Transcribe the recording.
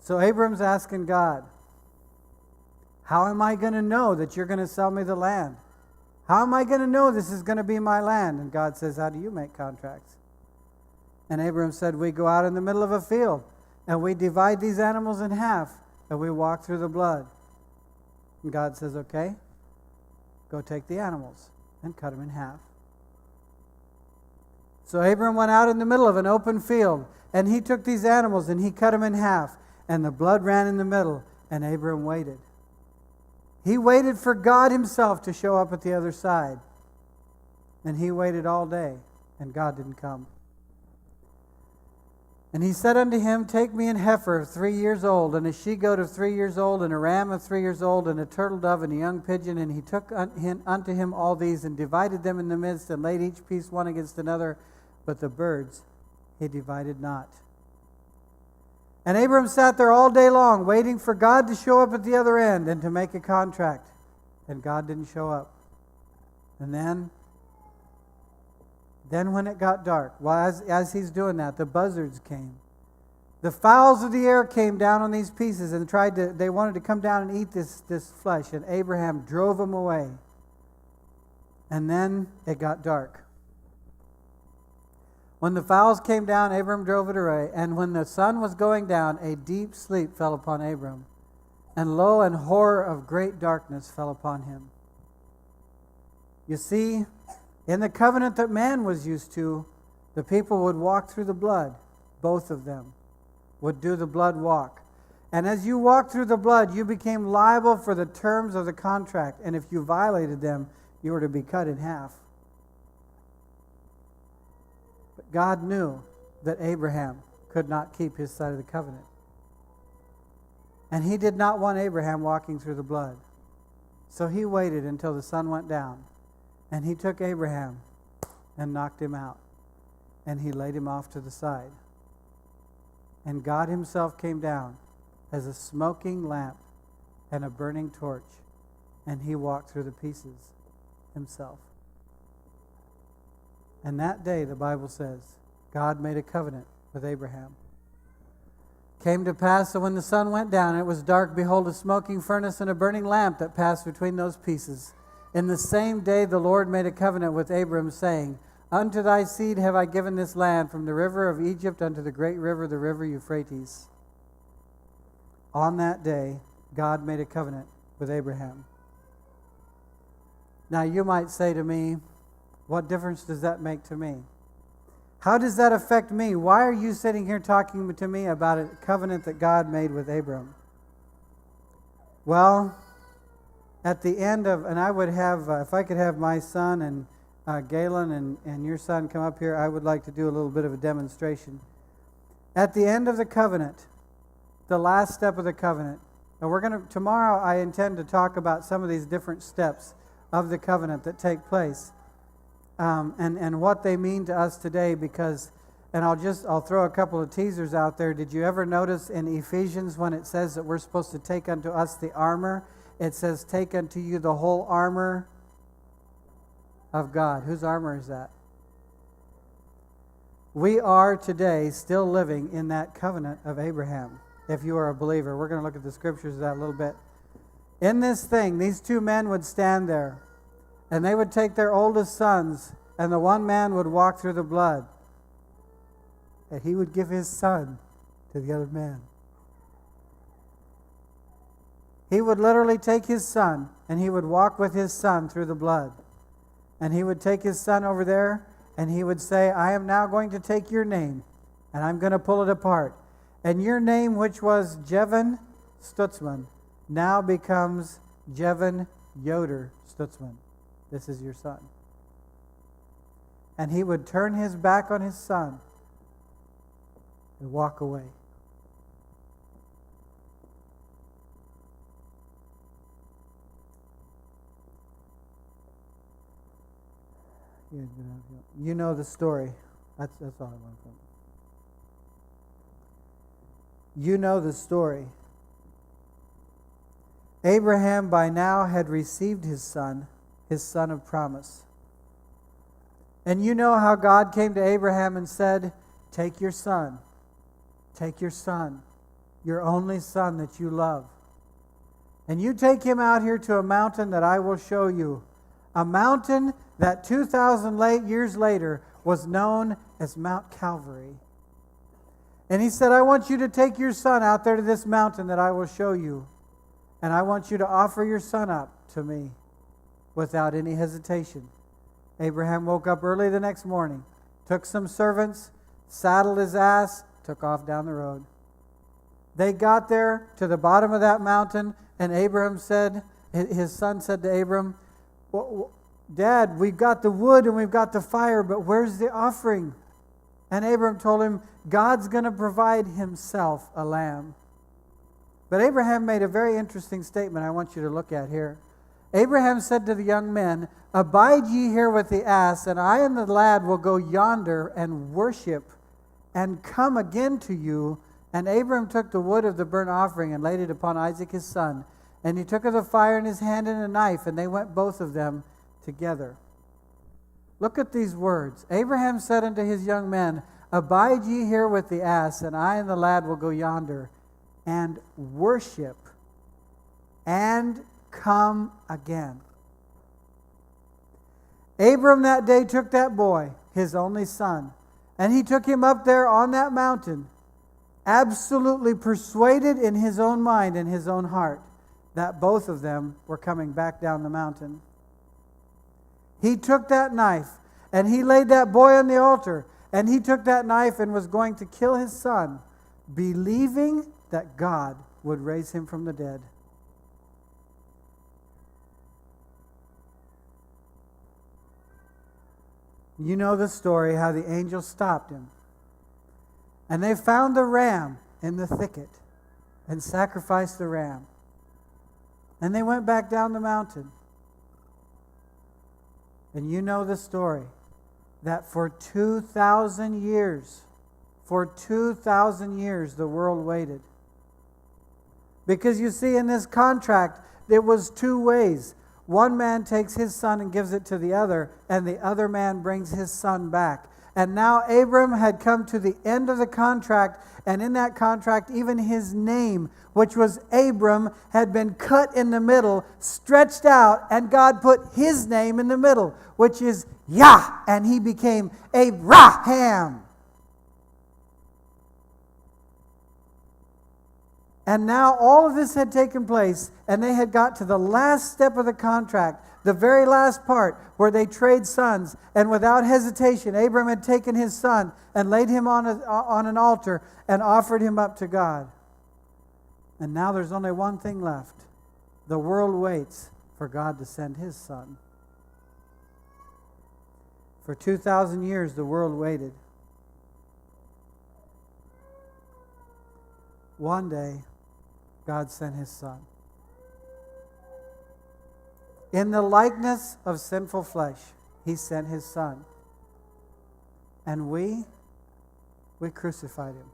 So Abram's asking God, how am I going to know that you're going to sell me the land? How am I going to know this is going to be my land? And God says, how do you make contracts? And Abram said, we go out in the middle of a field, and we divide these animals in half, and we walk through the blood. And God says, okay, go take the animals and cut them in half. So Abram went out in the middle of an open field, and he took these animals and he cut them in half, and the blood ran in the middle, and Abram waited. He waited for God himself to show up at the other side. And he waited all day, and God didn't come. And he said unto him, take me an heifer of 3 years old, and a she-goat of 3 years old, and a ram of 3 years old, and a turtle dove, and a young pigeon. And he took unto him all these, and divided them in the midst, and laid each piece one against another. But the birds he divided not. And Abram sat there all day long, waiting for God to show up at the other end and to make a contract. And God didn't show up. And then when it got dark, well, as he's doing that, the buzzards came. The fowls of the air came down on these pieces and they wanted to come down and eat this flesh. And Abraham drove them away. And then it got dark. When the fowls came down, Abram drove it away. And when the sun was going down, a deep sleep fell upon Abram. And lo, and horror of great darkness fell upon him. You see, in the covenant that man was used to, the people would walk through the blood. Both of them would do the blood walk. And as you walked through the blood, you became liable for the terms of the contract. And if you violated them, you were to be cut in half. But God knew that Abraham could not keep his side of the covenant. And he did not want Abraham walking through the blood. So he waited until the sun went down. And he took Abraham and knocked him out. And he laid him off to the side. And God himself came down as a smoking lamp and a burning torch. And he walked through the pieces himself. And that day, the Bible says, God made a covenant with Abraham. Came to pass that when the sun went down and it was dark, behold, a smoking furnace and a burning lamp that passed between those pieces. In the same day the Lord made a covenant with Abram, saying, unto thy seed have I given this land, from the river of Egypt unto the great river, the river Euphrates. On that day, God made a covenant with Abraham. Now you might say to me, what difference does that make to me? How does that affect me? Why are you sitting here talking to me about a covenant that God made with Abram? Well, at the end of, and I would have, if I could have my son and Galen and your son come up here, I would like to do a little bit of a demonstration. At the end of the covenant, the last step of the covenant, and tomorrow I intend to talk about some of these different steps of the covenant that take place. And what they mean to us today, because, and I'll throw a couple of teasers out there. Did you ever notice in Ephesians when it says that we're supposed to take unto us the armor, it says take unto you the whole armor of God. Whose armor is that? We are today still living in that covenant of Abraham. If you are a believer, we're going to look at the scriptures of that a little bit. In this thing, these two men would stand there. And they would take their oldest sons, and the one man would walk through the blood. And he would give his son to the other man. He would literally take his son, and he would walk with his son through the blood. And he would take his son over there, and he would say, I am now going to take your name, and I'm going to pull it apart. And your name, which was Jevon Stutzman, now becomes Jevon Yoder Stutzman. This is your son. And he would turn his back on his son and walk away. You know the story. That's all I want from you. You know the story. Abraham by now had received his son of promise. And you know how God came to Abraham and said, take your son. Take your son. your only son that you love. And you take him out here to a mountain that I will show you. A mountain that 2,000 years later was known as Mount Calvary. And he said, I want you to take your son out there to this mountain that I will show you. And I want you to offer your son up to me without any hesitation. Abraham woke up early the next morning, took some servants, saddled his ass, took off down the road. They got there to the bottom of that mountain, and Abraham said, his son said to Abram, well, Dad, we've got the wood and we've got the fire, but where's the offering? And Abram told him, God's going to provide himself a lamb. But Abraham made a very interesting statement I want you to look at here. Abraham said to the young men, Abide ye here with the ass, and I and the lad will go yonder and worship, and come again to you. And Abram took the wood of the burnt offering and laid it upon Isaac his son. And he took of the fire in his hand and a knife, and they went both of them together. Look at these words. Abraham said unto his young men, Abide ye here with the ass, and I and the lad will go yonder and worship, and come again. Abram that day took that boy, his only son, and he took him up there on that mountain, absolutely persuaded in his own mind and his own heart that both of them were coming back down the mountain. He took that knife and he laid that boy on the altar, and he took that knife and was going to kill his son, believing that God would raise him from the dead. You know the story, how the angel stopped him. And they found the ram in the thicket and sacrificed the ram. And they went back down the mountain. And you know the story, that for 2,000 years, the world waited. Because you see, in this contract, there was two ways. One man takes his son and gives it to the other, and the other man brings his son back. And now Abram had come to the end of the contract, and in that contract, even his name, which was Abram, had been cut in the middle, stretched out, and God put his name in the middle, which is Yah, and he became Abraham. And now all of this had taken place, and they had got to the last step of the contract, the very last part where they trade sons. And without hesitation, Abram had taken his son and laid him on an altar and offered him up to God. And now there's only one thing left. The world waits for God to send his son. For 2,000 years, the world waited. One day, God sent his son. In the likeness of sinful flesh, he sent his son. And we crucified him.